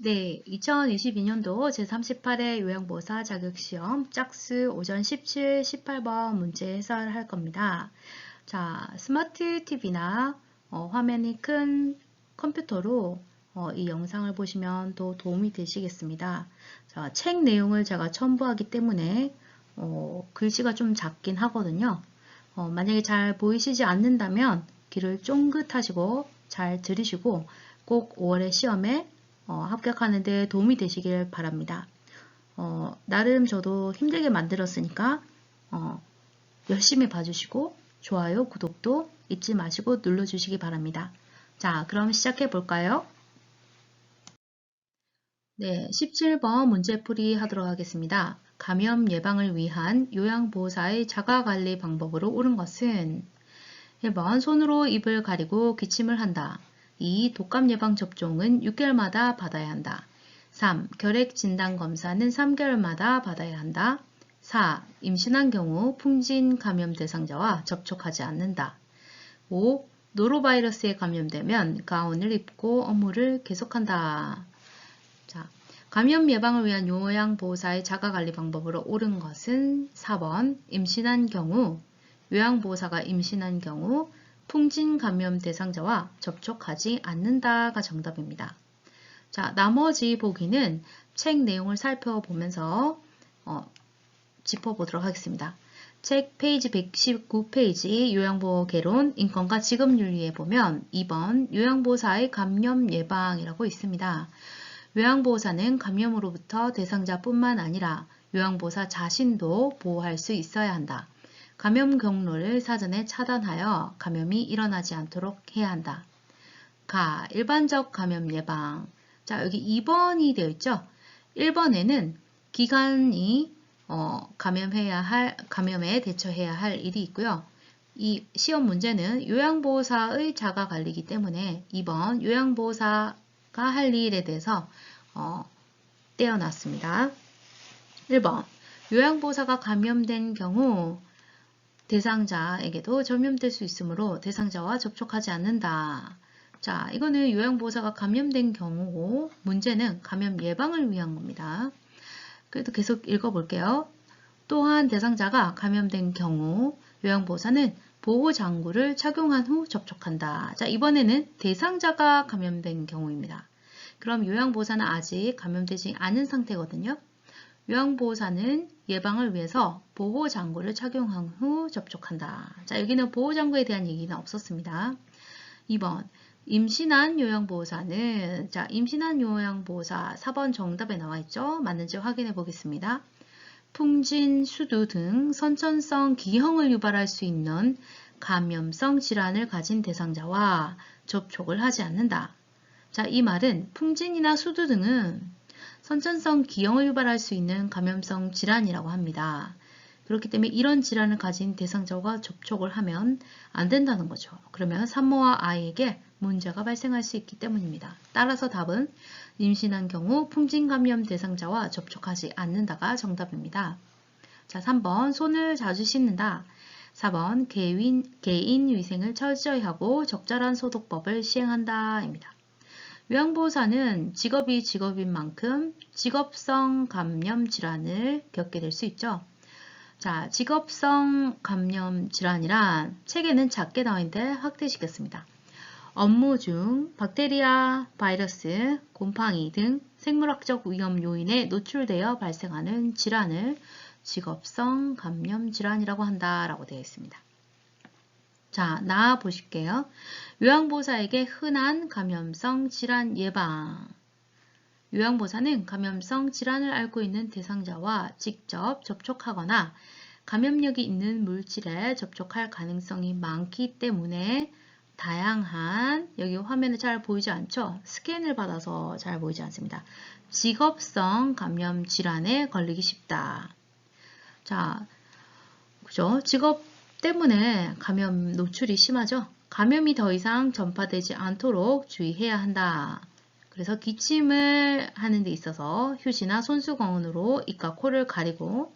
네, 2022년도 제38회 요양보호사 자격시험 짝수 오전 17, 18번 문제 해설할 겁니다. 자, 스마트 TV나 화면이 큰 컴퓨터로 이 영상을 보시면 더 도움이 되시겠습니다. 자, 책 내용을 제가 첨부하기 때문에 글씨가 좀 작긴 하거든요. 만약에 잘 보이시지 않는다면 귀를 쫑긋하시고 잘 들으시고 꼭 5월의 시험에 합격하는 데 도움이 되시길 바랍니다. 나름 저도 힘들게 만들었으니까 열심히 봐주시고 좋아요, 구독도 잊지 마시고 눌러주시기 바랍니다. 자, 그럼 시작해 볼까요? 네, 17번 문제풀이 하도록 하겠습니다. 감염 예방을 위한 요양보호사의 자가관리 방법으로 옳은 것은 1번 손으로 입을 가리고 기침을 한다. 2. 독감 예방 접종은 6개월마다 받아야 한다. 3. 결핵 진단 검사는 3개월마다 받아야 한다. 4. 임신한 경우 풍진 감염 대상자와 접촉하지 않는다. 5. 노로바이러스에 감염되면 가운을 입고 업무를 계속한다. 자, 감염 예방을 위한 요양보호사의 자가관리 방법으로 옳은 것은 4번 임신한 경우 요양보호사가 임신한 경우 풍진 감염 대상자와 접촉하지 않는다가 정답입니다. 자, 나머지 보기는 책 내용을 살펴보면서 짚어보도록 하겠습니다. 책 페이지 119페이지 요양보호 개론 인권과 직업윤리에 보면 2번 요양보호사의 감염 예방이라고 있습니다. 요양보호사는 감염으로부터 대상자뿐만 아니라 요양보호사 자신도 보호할 수 있어야 한다. 감염 경로를 사전에 차단하여 감염이 일어나지 않도록 해야 한다. 일반적 감염 예방. 자, 여기 2번이 되어 있죠? 1번에는 기관이 감염에 대처해야 할 일이 있고요. 이 시험 문제는 요양보호사의 자가관리이기 때문에 2번 요양보호사가 할 일에 대해서 떼어놨습니다. 1번 요양보호사가 감염된 경우 대상자에게도 전염될 수 있으므로 대상자와 접촉하지 않는다. 자, 이거는 요양보호사가 감염된 경우고 문제는 감염 예방을 위한 겁니다. 그래도 계속 읽어볼게요. 또한 대상자가 감염된 경우 요양보호사는 보호장구를 착용한 후 접촉한다. 자, 이번에는 대상자가 감염된 경우입니다. 그럼 요양보호사는 아직 감염되지 않은 상태거든요. 요양보호사는 예방을 위해서 보호장구를 착용한 후 접촉한다. 자, 여기는 보호장구에 대한 얘기는 없었습니다. 2번 임신한 요양보호사는 임신한 요양보호사 4번 정답에 나와 있죠. 맞는지 확인해 보겠습니다. 풍진, 수두 등 선천성 기형을 유발할 수 있는 감염성 질환을 가진 대상자와 접촉을 하지 않는다. 자, 이 말은 풍진이나 수두 등은 선천성 기형을 유발할 수 있는 감염성 질환이라고 합니다. 그렇기 때문에 이런 질환을 가진 대상자와 접촉을 하면 안 된다는 거죠. 그러면 산모와 아이에게 문제가 발생할 수 있기 때문입니다. 따라서 답은 임신한 경우 풍진 감염 대상자와 접촉하지 않는다가 정답입니다. 자, 3번 손을 자주 씻는다. 4번 개인 위생을 철저히 하고 적절한 소독법을 시행한다 입니다. 요양보호사는 직업이 직업인 만큼 직업성 감염 질환을 겪게 될 수 있죠. 자, 직업성 감염 질환이란 책에는 작게 나와 있는데 확대시켰습니다. 업무 중 박테리아, 바이러스, 곰팡이 등 생물학적 위험 요인에 노출되어 발생하는 질환을 직업성 감염 질환이라고 한다라고 되어 있습니다. 자, 나와 보실게요. 요양보호사에게 흔한 감염성 질환 예방. 요양보호사는 감염성 질환을 앓고 있는 대상자와 직접 접촉하거나 감염력이 있는 물질에 접촉할 가능성이 많기 때문에 다양한, 여기 화면에 잘 보이지 않죠? 스캔을 받아서 잘 보이지 않습니다. 직업성 감염 질환에 걸리기 쉽다. 자, 그죠? 직업 때문에 감염 노출이 심하죠. 감염이 더 이상 전파되지 않도록 주의해야 한다. 그래서 기침을 하는 데 있어서 휴지나 손수건으로 입과 코를 가리고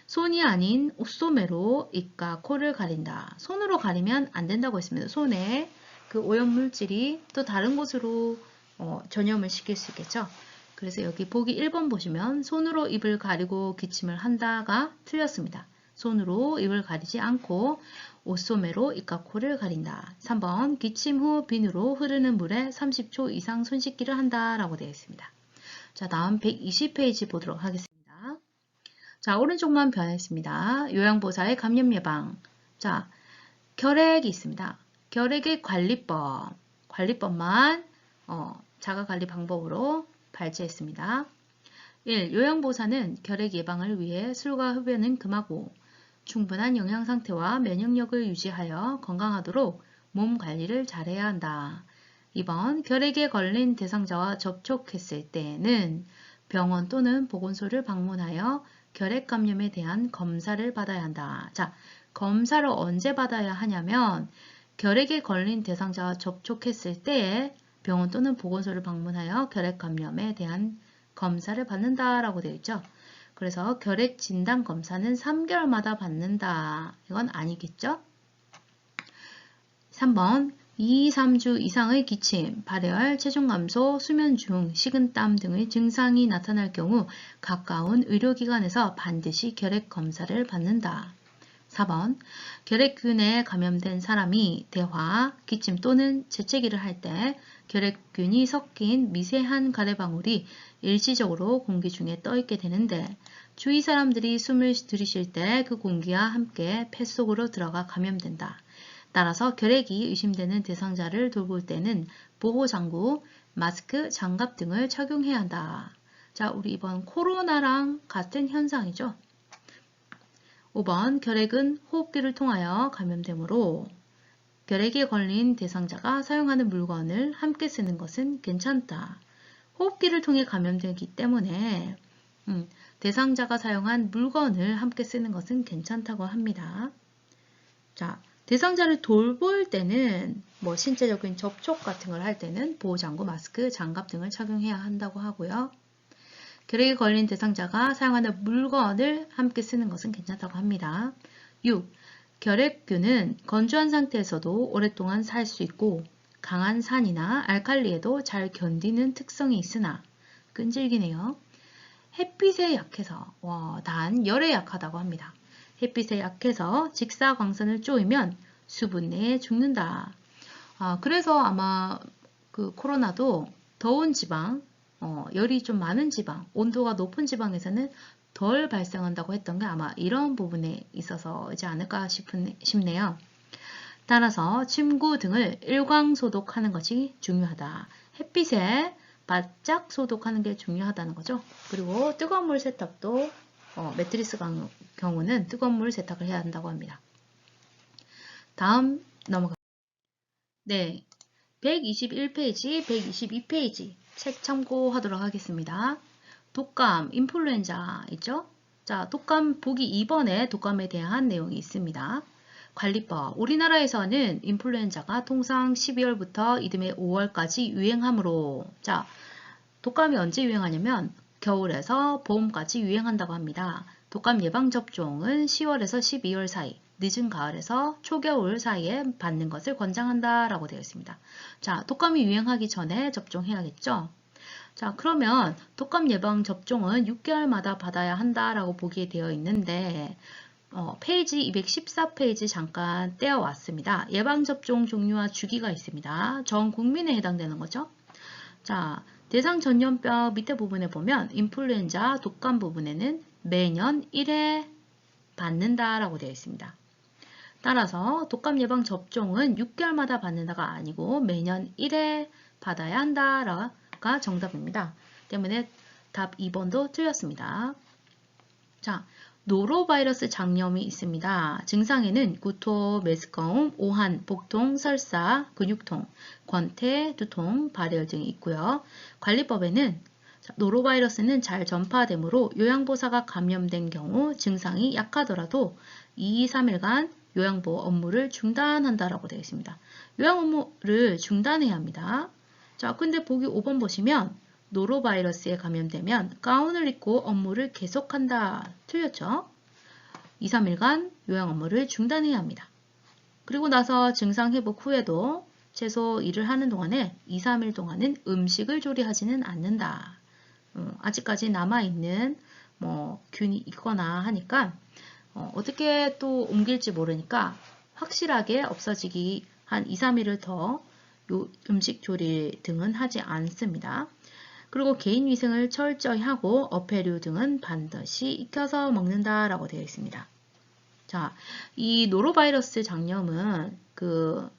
손이 아닌 옷소매로 입과 코를 가린다. 손으로 가리면 안 된다고 했습니다. 손에 그 오염물질이 또 다른 곳으로 전염을 시킬 수 있겠죠. 그래서 여기 보기 1번 보시면 손으로 입을 가리고 기침을 한다가 틀렸습니다. 손으로 입을 가리지 않고 옷소매로 입과 코를 가린다. 3번 기침 후 비누로 흐르는 물에 30초 이상 손 씻기를 한다 라고 되어 있습니다. 자, 다음 120페이지 보도록 하겠습니다. 자, 오른쪽만 변했습니다. 요양보사의 감염 예방. 자, 결핵이 있습니다. 결핵의 관리법만 자가관리 방법으로 발제했습니다. 1. 요양보사는 결핵 예방을 위해 술과 흡연은 금하고 충분한 영양 상태와 면역력을 유지하여 건강하도록 몸 관리를 잘해야 한다. 2번 결핵에 걸린 대상자와 접촉했을 때는 병원 또는 보건소를 방문하여 결핵 감염에 대한 검사를 받아야 한다. 자, 검사를 언제 받아야 하냐면 결핵에 걸린 대상자와 접촉했을 때에 병원 또는 보건소를 방문하여 결핵 감염에 대한 검사를 받는다라고 되어 있죠. 그래서 결핵 진단 검사는 3개월마다 받는다. 이건 아니겠죠? 3번 2, 3주 이상의 기침, 발열, 체중 감소, 수면 중, 식은땀 등의 증상이 나타날 경우 가까운 의료기관에서 반드시 결핵 검사를 받는다. 4번 결핵균에 감염된 사람이 대화, 기침 또는 재채기를 할 때 결핵균이 섞인 미세한 가래방울이 일시적으로 공기 중에 떠있게 되는데 주위 사람들이 숨을 들이쉴 때 그 공기와 함께 폐 속으로 들어가 감염된다. 따라서 결핵이 의심되는 대상자를 돌볼 때는 보호장구, 마스크, 장갑 등을 착용해야 한다. 자, 우리 이번 코로나랑 같은 현상이죠. 5번 결핵은 호흡기를 통하여 감염되므로 결핵에 걸린 대상자가 사용하는 물건을 함께 쓰는 것은 괜찮다. 호흡기를 통해 감염되기 때문에 대상자가 사용한 물건을 함께 쓰는 것은 괜찮다고 합니다. 자, 대상자를 돌볼 때는 신체적인 접촉 같은 걸 할 때는 보호장구, 마스크, 장갑 등을 착용해야 한다고 하고요. 결핵에 걸린 대상자가 사용하는 물건을 함께 쓰는 것은 괜찮다고 합니다. 6. 결핵균은 건조한 상태에서도 오랫동안 살 수 있고 강한 산이나 알칼리에도 잘 견디는 특성이 있으나 끈질기네요. 햇빛에 약해서 단 열에 약하다고 합니다. 햇빛에 약해서 직사광선을 쪼이면 수분 내에 죽는다. 그래서 아마 그 코로나도 더운 지방, 열이 좀 많은 지방, 온도가 높은 지방에서는 덜 발생한다고 했던 게 아마 이런 부분에 있어서이지 않을까 싶네요. 따라서 침구 등을 일광 소독하는 것이 중요하다. 햇빛에 바짝 소독하는 게 중요하다는 거죠. 그리고 뜨거운 물 세탁도 매트리스 경우는 뜨거운 물 세탁을 해야 한다고 합니다. 다음 넘어가. 네, 121페이지, 122페이지 책 참고하도록 하겠습니다. 독감, 인플루엔자 있죠? 자, 독감 보기 2번에 독감에 대한 내용이 있습니다. 관리법. 우리나라에서는 인플루엔자가 통상 12월부터 이듬해 5월까지 유행하므로 자, 독감이 언제 유행하냐면 겨울에서 봄까지 유행한다고 합니다. 독감 예방접종은 10월에서 12월 사이, 늦은 가을에서 초겨울 사이에 받는 것을 권장한다 라고 되어 있습니다. 자, 독감이 유행하기 전에 접종해야겠죠? 자, 그러면 독감 예방접종은 6개월마다 받아야 한다라고 보기에 되어 있는데 페이지 214페이지 잠깐 떼어왔습니다. 예방접종 종류와 주기가 있습니다. 전 국민에 해당되는 거죠. 자, 대상 전염병 밑에 부분에 보면 인플루엔자 독감 부분에는 매년 1회 받는다라고 되어 있습니다. 따라서 독감 예방접종은 6개월마다 받는다가 아니고 매년 1회 받아야 한다가 정답입니다. 때문에 답 2번도 틀렸습니다. 자, 노로바이러스 장염이 있습니다. 증상에는 구토, 메스꺼움, 오한, 복통, 설사, 근육통, 권태, 두통, 발열 등이 있고요. 관리법에는 노로바이러스는 잘 전파되므로 요양보사가 감염된 경우 증상이 약하더라도 2, 3일간 요양보 업무를 중단한다라고 되어 있습니다. 요양 업무를 중단해야 합니다. 자, 근데 보기 5번 보시면 노로바이러스에 감염되면 가운을 입고 업무를 계속한다. 틀렸죠? 2, 3일간 요양 업무를 중단해야 합니다. 그리고 나서 증상 회복 후에도 최소 일을 하는 동안에 2, 3일 동안은 음식을 조리하지는 않는다. 아직까지 남아있는 균이 있거나 하니까 어떻게 또 옮길지 모르니까 확실하게 없어지기 한 2, 3일을 더 음식 조리 등은 하지 않습니다. 그리고 개인 위생을 철저히 하고 어패류 등은 반드시 익혀서 먹는다라고 되어 있습니다. 자, 이 노로바이러스 장염은 그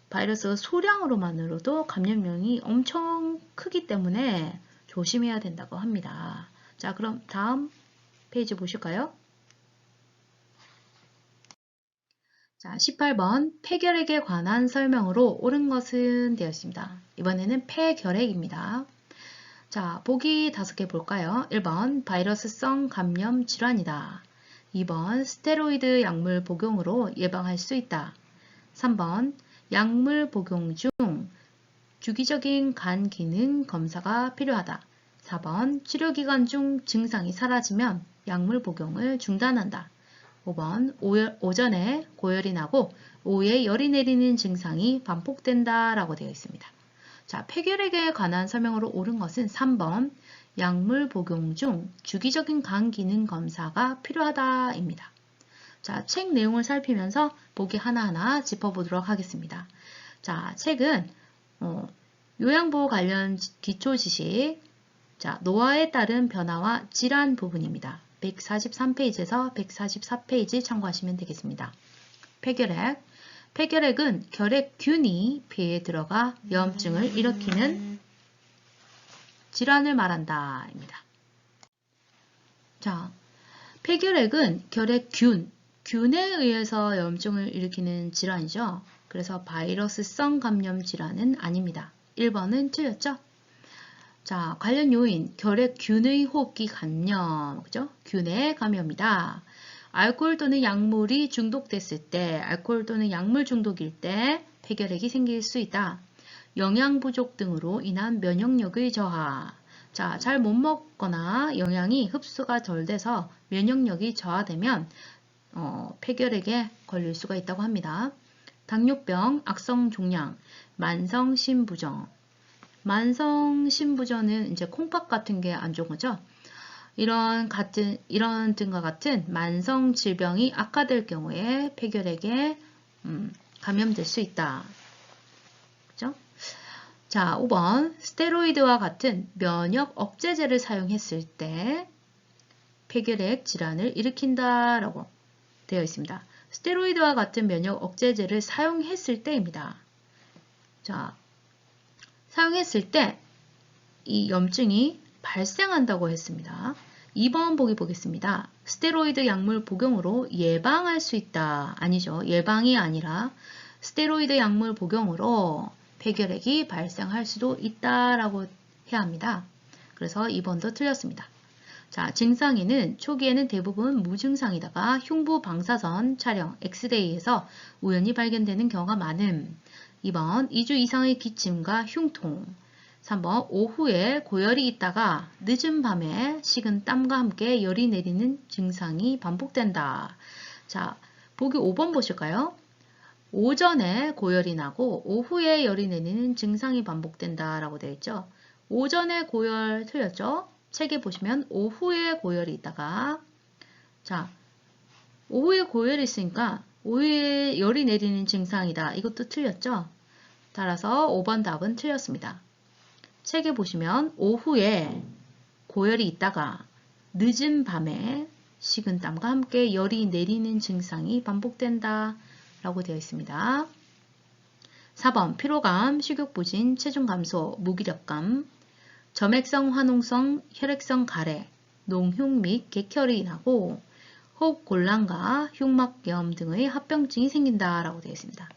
바이러스 소량으로만으로도 감염력이 엄청 크기 때문에 조심해야 된다고 합니다. 자, 그럼 다음 페이지 보실까요? 자, 18번 폐결핵에 관한 설명으로 옳은 것은 되어 있습니다. 이번에는 폐결핵입니다. 자, 보기 5개 볼까요? 1번 바이러스성 감염 질환이다. 2번 스테로이드 약물 복용으로 예방할 수 있다. 3번 약물 복용 중 주기적인 간 기능 검사가 필요하다. 4번 치료기간 중 증상이 사라지면 약물 복용을 중단한다. 5번 오전에 고열이 나고 오후에 열이 내리는 증상이 반복된다 라고 되어 있습니다. 자, 폐결핵에 관한 설명으로 옳은 것은 3번 약물 복용 중 주기적인 간 기능 검사가 필요하다 입니다. 자, 책 내용을 살피면서 보기 하나하나 짚어보도록 하겠습니다. 자, 책은 요양보호 관련 기초 지식, 자, 노화에 따른 변화와 질환 부분입니다. 143페이지에서 144페이지 참고하시면 되겠습니다. 폐결핵. 폐결핵은 결핵균이 폐에 들어가 염증을 일으키는 질환을 말한다. 입니다. 자, 폐결핵은 균에 의해서 염증을 일으키는 질환이죠. 그래서 바이러스성 감염 질환은 아닙니다. 1번은 틀렸죠? 자, 관련 요인, 결핵균의 호흡기 감염, 그죠? 균의 감염이다. 알코올 또는 약물이 중독됐을 때, 알코올 또는 약물 중독일 때 폐결핵이 생길 수 있다. 영양 부족 등으로 인한 면역력의 저하. 자, 잘 못 먹거나 영양이 흡수가 덜 돼서 면역력이 저하되면 폐결핵에 걸릴 수가 있다고 합니다. 당뇨병, 악성 종양, 만성 신부전. 만성 신부전은 이제 콩팥 같은 게 안 좋은 거죠. 이런 등과 같은 만성 질병이 악화될 경우에 폐결핵에 감염될 수 있다. 그죠? 자, 5번 스테로이드와 같은 면역 억제제를 사용했을 때 폐결핵 질환을 일으킨다라고 되어 있습니다. 스테로이드와 같은 면역 억제제를 사용했을 때입니다. 자, 사용했을 때 이 염증이 발생한다고 했습니다. 2번 보기 보겠습니다. 스테로이드 약물 복용으로 예방할 수 있다. 아니죠. 예방이 아니라 스테로이드 약물 복용으로 폐결핵이 발생할 수도 있다라고 해야 합니다. 그래서 2번도 틀렸습니다. 자, 증상에는 초기에는 대부분 무증상이다가 흉부 방사선 촬영 엑스레이에서 우연히 발견되는 경우가 많음. 2번 2주 이상의 기침과 흉통. 3번 오후에 고열이 있다가 늦은 밤에 식은 땀과 함께 열이 내리는 증상이 반복된다. 자, 보기 5번 보실까요? 오전에 고열이 나고 오후에 열이 내리는 증상이 반복된다 라고 되어 있죠. 오전에 고열 틀렸죠? 책에 보시면 오후에 고열이 있다가 자, 오후에 고열이 있으니까 오후에 열이 내리는 증상이다. 이것도 틀렸죠? 따라서 5번 답은 틀렸습니다. 책에 보시면 오후에 고열이 있다가 늦은 밤에 식은땀과 함께 열이 내리는 증상이 반복된다 라고 되어 있습니다. 4번 피로감, 식욕부진, 체중 감소, 무기력감, 점액성 화농성 혈액성 가래, 농흉 및 객혈이 나고 호흡곤란과 흉막염 등의 합병증이 생긴다 라고 되어 있습니다.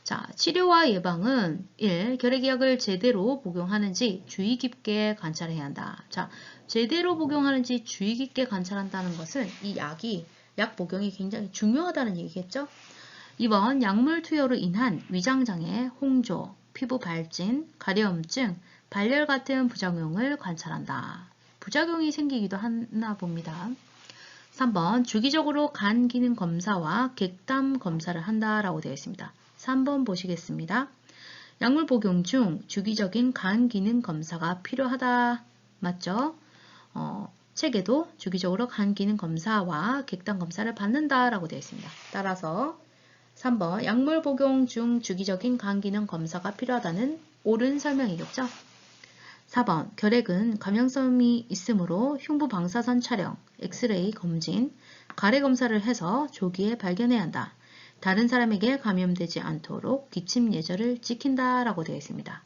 자, 치료와 예방은 1. 결핵약을 제대로 복용하는지 주의 깊게 관찰해야 한다. 자, 제대로 복용하는지 주의 깊게 관찰한다는 것은 이 약 복용이 굉장히 중요하다는 얘기겠죠? 2번 약물 투여로 인한 위장장애, 홍조, 피부 발진, 가려움증, 발열 같은 부작용을 관찰한다. 부작용이 생기기도 하나 봅니다. 3번 주기적으로 간 기능 검사와 객담 검사를 한다라고 되어 있습니다. 3번 보시겠습니다. 약물 복용 중 주기적인 간 기능 검사가 필요하다. 맞죠? 책에도 주기적으로 간 기능 검사와 객단 검사를 받는다라고 되어 있습니다. 따라서 3번 약물 복용 중 주기적인 간 기능 검사가 필요하다는 옳은 설명이겠죠. 4번 결핵은 감염성이 있으므로 흉부 방사선 촬영, 엑스레이 검진, 가래 검사를 해서 조기에 발견해야 한다. 다른 사람에게 감염되지 않도록 기침 예절을 지킨다 라고 되어 있습니다.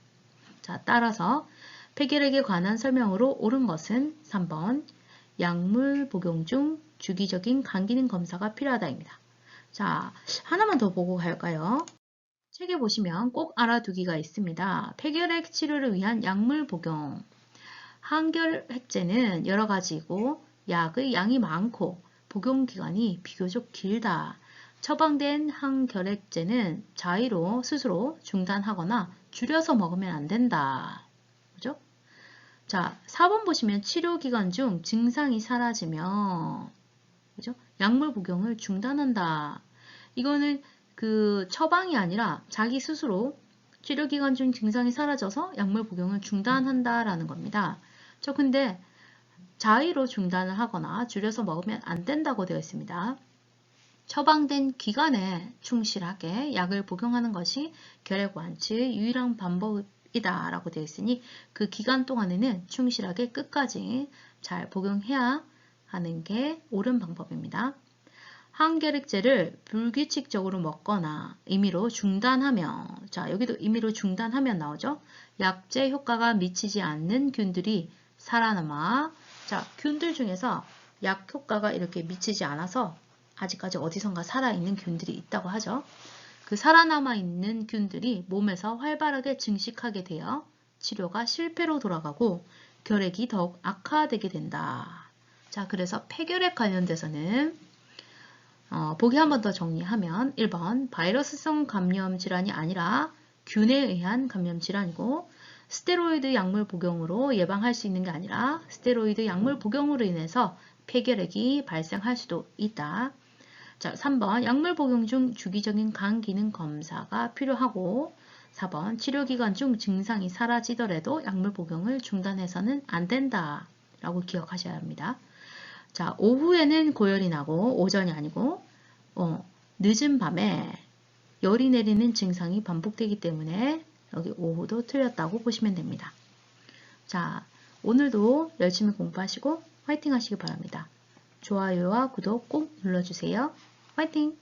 자, 따라서 폐결핵에 관한 설명으로 옳은 것은 3번 약물 복용 중 주기적인 간 기능 검사가 필요하다입니다. 자, 하나만 더 보고 갈까요? 책에 보시면 꼭 알아두기가 있습니다. 폐결핵 치료를 위한 약물 복용. 항결핵제는 여러 가지고 약의 양이 많고 복용 기간이 비교적 길다. 처방된 항결핵제는 자의로 스스로 중단하거나 줄여서 먹으면 안 된다. 그죠? 자, 4번 보시면 치료 기간 중 증상이 사라지면 그죠? 약물 복용을 중단한다. 이거는 그 처방이 아니라 자기 스스로 치료 기간 중 증상이 사라져서 약물 복용을 중단한다라는 겁니다. 근데 자의로 중단을 하거나 줄여서 먹으면 안 된다고 되어 있습니다. 처방된 기간에 충실하게 약을 복용하는 것이 결핵 완치의 유일한 방법이다 라고 되어 있으니 그 기간 동안에는 충실하게 끝까지 잘 복용해야 하는 게 옳은 방법입니다. 항결핵제를 불규칙적으로 먹거나 임의로 중단하면, 자, 여기도 임의로 중단하면 나오죠? 약제 효과가 미치지 않는 균들이 살아남아, 자, 균들 중에서 약 효과가 이렇게 미치지 않아서 아직까지 어디선가 살아있는 균들이 있다고 하죠. 그 살아남아 있는 균들이 몸에서 활발하게 증식하게 되어 치료가 실패로 돌아가고 결핵이 더욱 악화되게 된다. 자, 그래서 폐결핵 관련돼서는 보기 한 번 더 정리하면 1번 바이러스성 감염 질환이 아니라 균에 의한 감염 질환이고 스테로이드 약물 복용으로 예방할 수 있는 게 아니라 스테로이드 약물 복용으로 인해서 폐결핵이 발생할 수도 있다. 자, 3번 약물 복용 중 주기적인 간 기능 검사가 필요하고 4번 치료기간 중 증상이 사라지더라도 약물 복용을 중단해서는 안 된다 라고 기억하셔야 합니다. 자, 오후에는 고열이 나고 오전이 아니고 늦은 밤에 열이 내리는 증상이 반복되기 때문에 여기 오후도 틀렸다고 보시면 됩니다. 자, 오늘도 열심히 공부하시고 화이팅 하시기 바랍니다. 좋아요와 구독 꼭 눌러주세요. 화이팅!